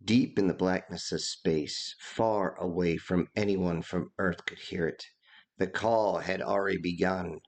Deep in the blackness of space, far away from anyone from Earth could hear it, the call had already begun.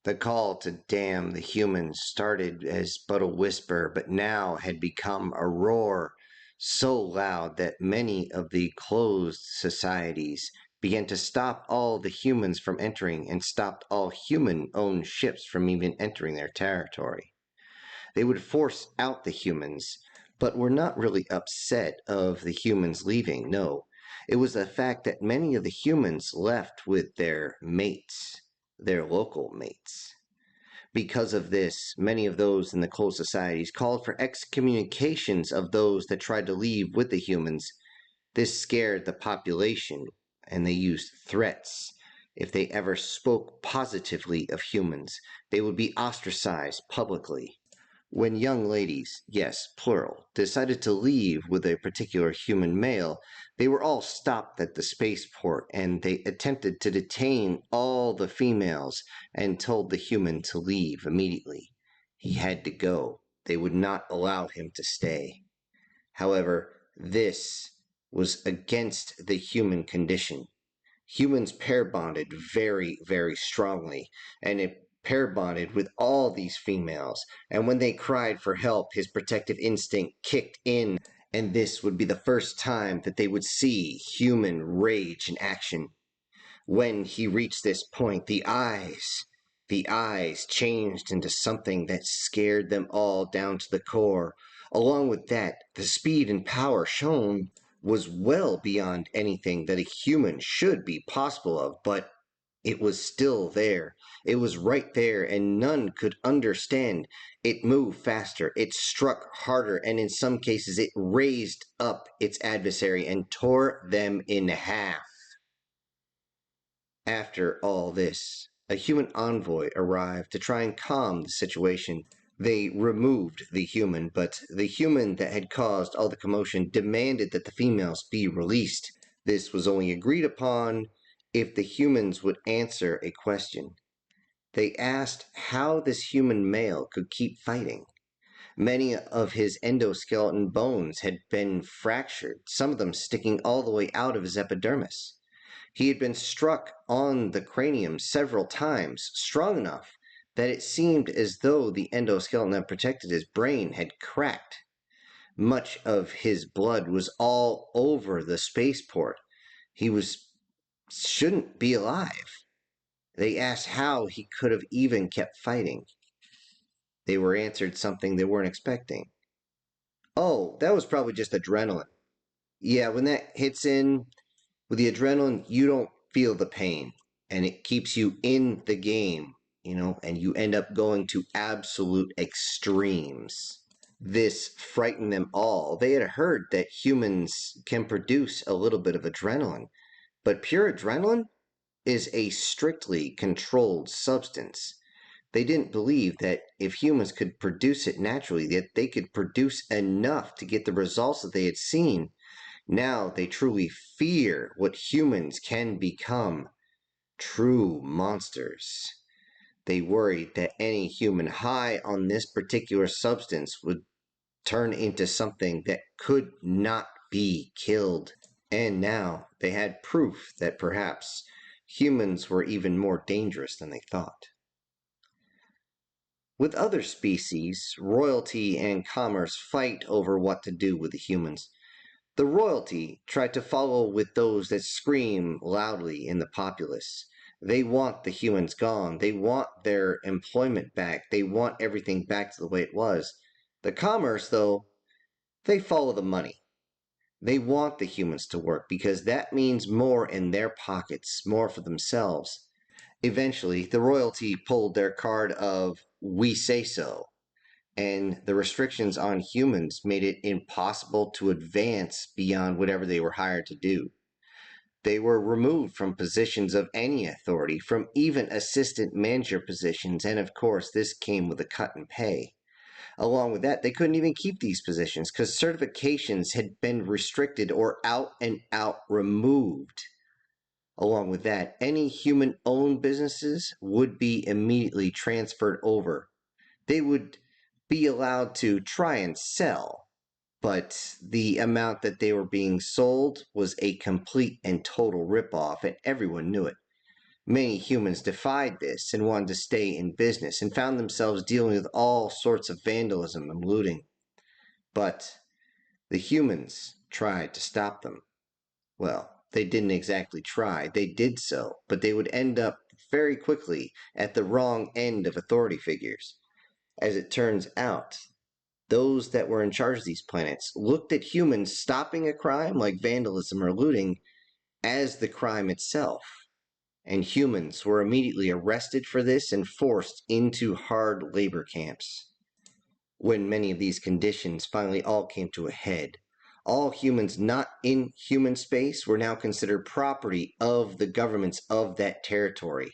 The call to damn the humans started as but a whisper, but now had become a roar so loud that many of the closed societies began to stop all the humans from entering and stopped all human-owned ships from even entering their territory. They would force out the humans, but were not really upset of the humans leaving. No, it was the fact that many of the humans left with their mates, their local mates. Because of this, many of those in the closed societies called for excommunications of those that tried to leave with the humans. This scared the population, and they used threats. If they ever spoke positively of humans, they would be ostracized publicly. When young ladies, yes, plural, decided to leave with a particular human male, they were all stopped at the spaceport and they attempted to detain all the females and told the human to leave immediately. He had to go. They would not allow him to stay. However, this was against the human condition. Humans pair bonded very, very strongly, and it pair bonded with all these females, and when they cried for help, his protective instinct kicked in, and this would be the first time that they would see human rage in action. When he reached this point, the eyes changed into something that scared them all down to the core. Along with that, the speed and power shown was well beyond anything that a human should be possible of, but it was still there. It was right there, and none could understand. It moved faster, it struck harder, and in some cases it raised up its adversary and tore them in half. After all this, a human envoy arrived to try and calm the situation. They removed the human, but the human that had caused all the commotion demanded that the females be released. This was only agreed upon if the humans would answer a question. They asked how this human male could keep fighting. Many of his endoskeleton bones had been fractured, some of them sticking all the way out of his epidermis. He had been struck on the cranium several times, strong enough that it seemed as though the endoskeleton that protected his brain had cracked. Much of his blood was all over the spaceport. He shouldn't be alive. They asked how he could have even kept fighting. They were answered something they weren't expecting. Oh, that was probably just adrenaline. Yeah, when that hits in with the adrenaline, you don't feel the pain, and it keeps you in the game, and you end up going to absolute extremes. This frightened them all. They had heard that humans can produce a little bit of adrenaline, but pure adrenaline is a strictly controlled substance. They didn't believe that if humans could produce it naturally, that they could produce enough to get the results that they had seen. Now they truly fear what humans can become, true monsters. They worried that any human high on this particular substance would turn into something that could not be killed. And now they had proof that perhaps humans were even more dangerous than they thought. With other species, royalty and commerce fight over what to do with the humans. The royalty tried to follow with those that scream loudly in the populace. They want the humans gone. They want their employment back. They want everything back to the way it was. The commerce, though, they follow the money. They want the humans to work because that means more in their pockets, more for themselves. Eventually, the royalty pulled their card of "we say so," and the restrictions on humans made it impossible to advance beyond whatever they were hired to do. They were removed from positions of any authority, from even assistant manager positions, and of course, this came with a cut in pay. Along with that, they couldn't even keep these positions because certifications had been restricted or out and out removed. Along with that, any human-owned businesses would be immediately transferred over. They would be allowed to try and sell, but the amount that they were being sold was a complete and total ripoff, and everyone knew it. Many humans defied this and wanted to stay in business and found themselves dealing with all sorts of vandalism and looting. But the humans tried to stop them. Well, they didn't exactly try, they did so, but they would end up very quickly at the wrong end of authority figures. As it turns out, those that were in charge of these planets looked at humans stopping a crime like vandalism or looting as the crime itself. And humans were immediately arrested for this and forced into hard labor camps. When many of these conditions finally all came to a head, all humans not in human space were now considered property of the governments of that territory.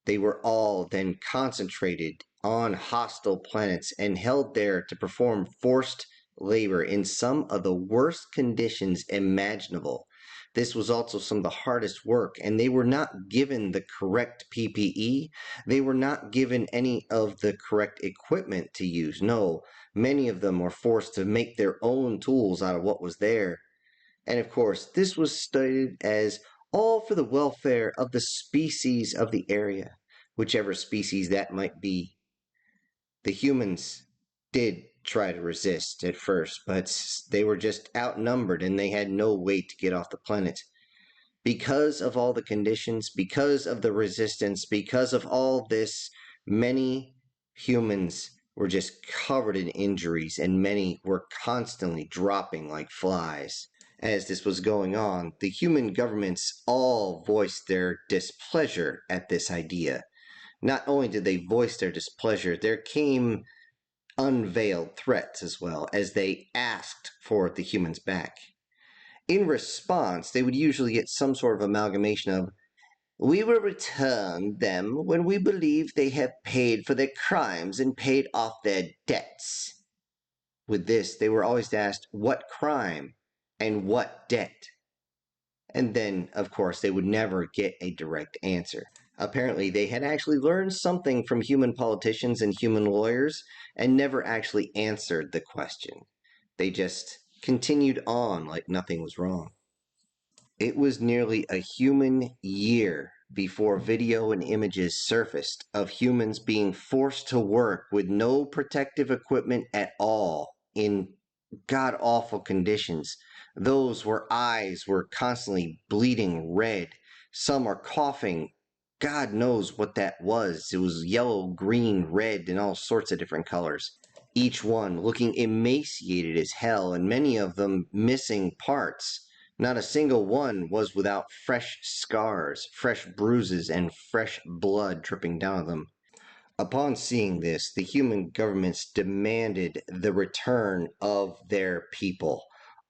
They were all then concentrated on hostile planets and held there to perform forced labor in some of the worst conditions imaginable. This was also some of the hardest work, and they were not given the correct PPE. They were not given any of the correct equipment to use. No, many of them were forced to make their own tools out of what was there. And of course, this was stated as all for the welfare of the species of the area, whichever species that might be. The humans did try to resist at first, but they were just outnumbered and they had no way to get off the planet. Because of all the conditions, because of the resistance, because of all this, many humans were just covered in injuries and many were constantly dropping like flies. As this was going on, the human governments all voiced their displeasure at this idea. Not only did they voice their displeasure, there came unveiled threats as well, as they asked for the humans back. In response, they would usually get some sort of amalgamation of, "We will return them when we believe they have paid for their crimes and paid off their debts." With this, they were always asked what crime and what debt. And then, of course, they would never get a direct answer. Apparently, they had actually learned something from human politicians and human lawyers and never actually answered the question. They just continued on like nothing was wrong. It was nearly a human year before video and images surfaced of humans being forced to work with no protective equipment at all in god-awful conditions. Those where eyes were constantly bleeding red. Some are coughing. God knows what that was. It was yellow, green, red, and all sorts of different colors. Each one looking emaciated as hell, and many of them missing parts. Not a single one was without fresh scars, fresh bruises, and fresh blood dripping down them. Upon seeing this, the human governments demanded the return of their people.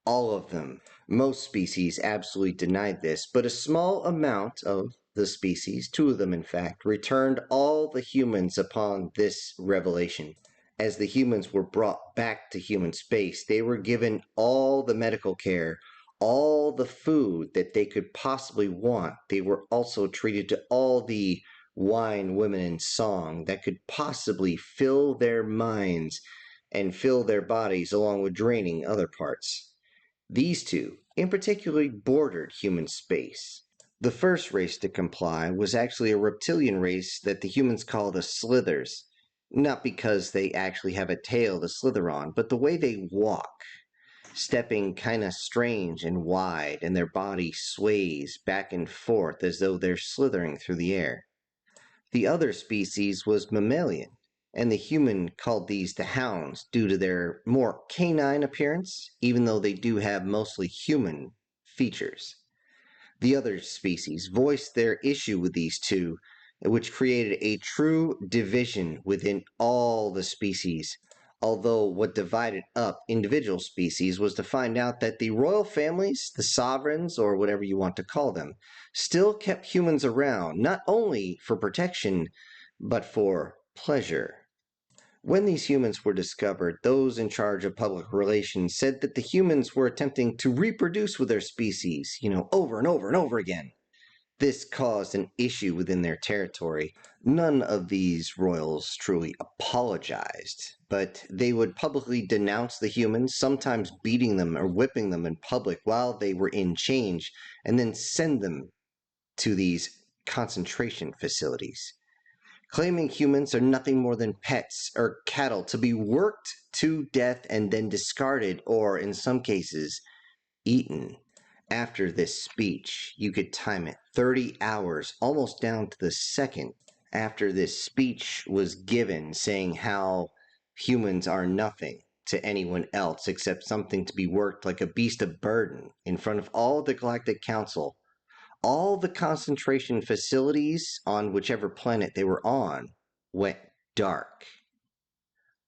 All of them. Most species absolutely denied this, but a small amount of the species, two of them in fact, returned all the humans upon this revelation. As the humans were brought back to human space, they were given all the medical care, all the food that they could possibly want. They were also treated to all the wine, women, and song that could possibly fill their minds and fill their bodies along with draining other parts. These two, in particular, bordered human space. The first race to comply was actually a reptilian race that the humans call the slithers. Not because they actually have a tail to slither on, but the way they walk. Stepping kinda strange and wide, and their body sways back and forth as though they're slithering through the air. The other species was mammalian, and the human called these the hounds due to their more canine appearance, even though they do have mostly human features. The other species voiced their issue with these two, which created a true division within all the species. Although what divided up individual species was to find out that the royal families, the sovereigns, or whatever you want to call them, still kept humans around, not only for protection, but for pleasure. When these humans were discovered, those in charge of public relations said that the humans were attempting to reproduce with their species, over and over and over again. This caused an issue within their territory. None of these royals truly apologized, but they would publicly denounce the humans, sometimes beating them or whipping them in public while they were in chains, and then send them to these concentration facilities, claiming humans are nothing more than pets or cattle to be worked to death and then discarded, or in some cases, eaten. After this speech, you could time it 30 hours, almost down to the second, after this speech was given saying how humans are nothing to anyone else except something to be worked like a beast of burden in front of all the Galactic Council. All the concentration facilities on whichever planet they were on went dark.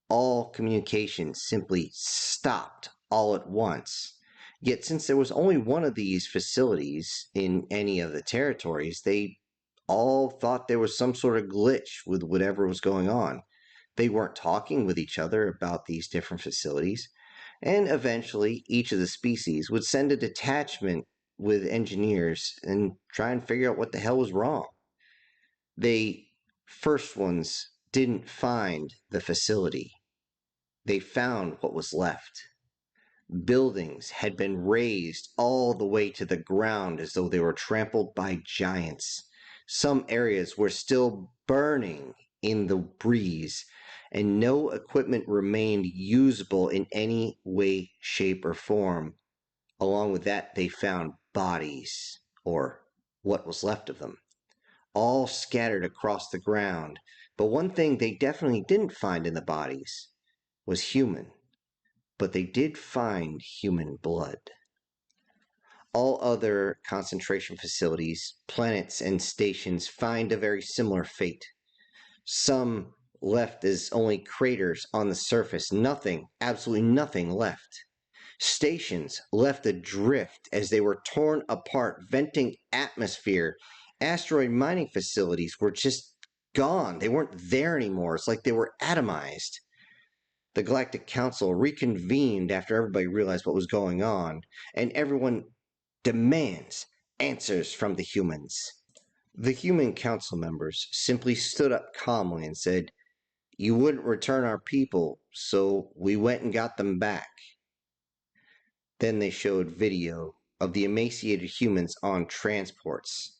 All communication simply stopped all at once. Yet, since there was only one of these facilities in any of the territories, they all thought there was some sort of glitch with whatever was going on. They weren't talking with each other about these different facilities, and eventually each of the species would send a detachment with engineers and try and figure out what the hell was wrong. They first ones didn't find the facility. They found what was left. Buildings had been razed all the way to the ground as though they were trampled by giants. Some areas were still burning in the breeze, and no equipment remained usable in any way, shape, or form. Along with that, they found bodies, or what was left of them, all scattered across the ground. But one thing they definitely didn't find in the bodies was human. But they did find human blood. All other concentration facilities, planets, and stations find a very similar fate. Some left as only craters on the surface, nothing, absolutely nothing left. Stations left adrift as they were torn apart, venting atmosphere. Asteroid mining facilities were just gone. They weren't there anymore. It's like they were atomized. The Galactic Council reconvened after everybody realized what was going on, and everyone demands answers from the humans. The human council members simply stood up calmly and said, "You wouldn't return our people, so we went and got them back." Then they showed video of the emaciated humans on transports.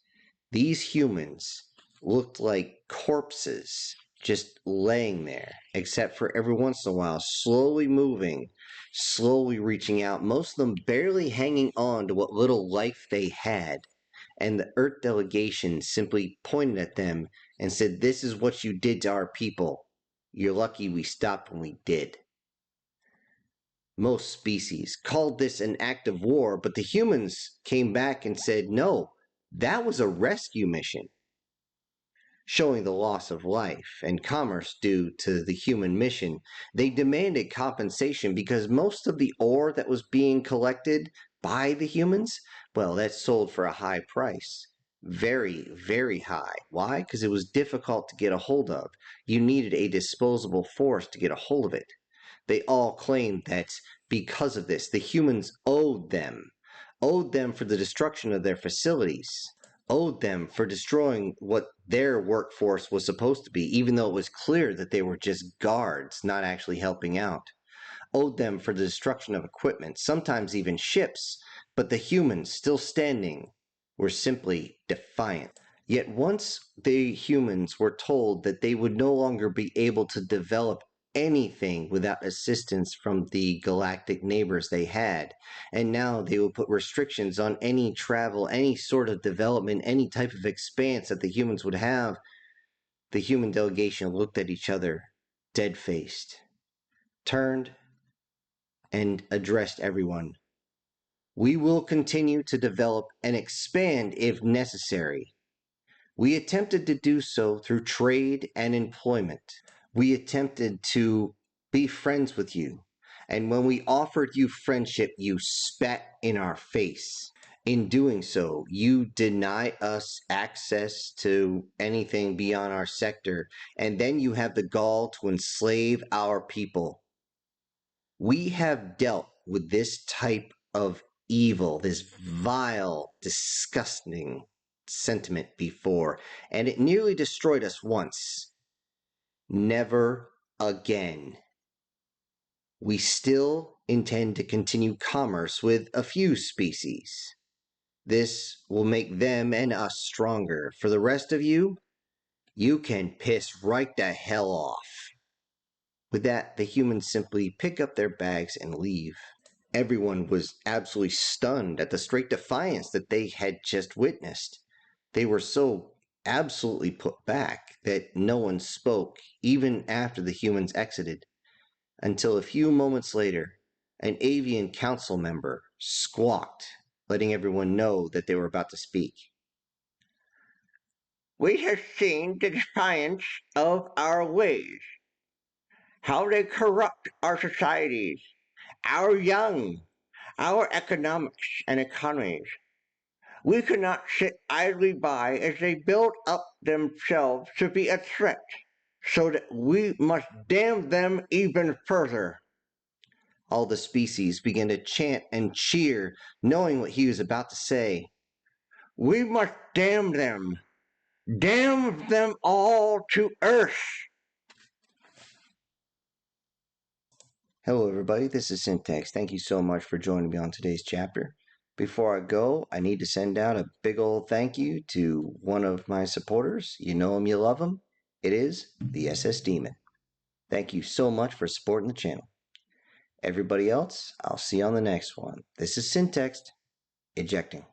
These humans looked like corpses just laying there, except for every once in a while slowly moving, slowly reaching out, most of them barely hanging on to what little life they had. And the Earth delegation simply pointed at them and said, "This is what you did to our people. You're lucky we stopped when we did." Most species called this an act of war, but the humans came back and said, "No, that was a rescue mission," showing the loss of life and commerce due to the human mission. They demanded compensation because most of the ore that was being collected by the humans, well, that's sold for a high price. Very, very high. Why? Because it was difficult to get a hold of. You needed a disposable force to get a hold of it. They all claimed that because of this, the humans owed them for the destruction of their facilities, owed them for destroying what their workforce was supposed to be, even though it was clear that they were just guards, not actually helping out, owed them for the destruction of equipment, sometimes even ships, but the humans still standing were simply defiant. Yet once the humans were told that they would no longer be able to develop anything without assistance from the galactic neighbors they had, and now they would put restrictions on any travel, any sort of development, any type of expanse that the humans would have, the human delegation looked at each other, dead-faced, turned, and addressed everyone. "We will continue to develop and expand if necessary. We attempted to do so through trade and employment. We attempted to be friends with you. And when we offered you friendship, you spat in our face. In doing so, you deny us access to anything beyond our sector, and then you have the gall to enslave our people. We have dealt with this type of evil, this vile, disgusting sentiment before, and it nearly destroyed us once. Never again. We still intend to continue commerce with a few species. This will make them and us stronger. For the rest of you, you can piss right the hell off. With that, the humans simply pick up their bags and leave. Everyone was absolutely stunned at the straight defiance that they had just witnessed. They were so absolutely put back that no one spoke, even after the humans exited, until a few moments later, an avian council member squawked, letting everyone know that they were about to speak. We have seen the defiance of our ways, how they corrupt our societies, our young, our economics and economies. We cannot sit idly by as they build up themselves to be a threat, so that we must damn them even further. All the species began to chant and cheer, knowing what he was about to say. We must damn them all to earth. Hello, everybody. This is Syntax. Thank you so much for joining me on today's chapter. Before I go, I need to send out a big old thank you to one of my supporters. You know him, you love him. It is the SS Demon. Thank you so much for supporting the channel. Everybody else, I'll see you on the next one. This is Syntax, ejecting.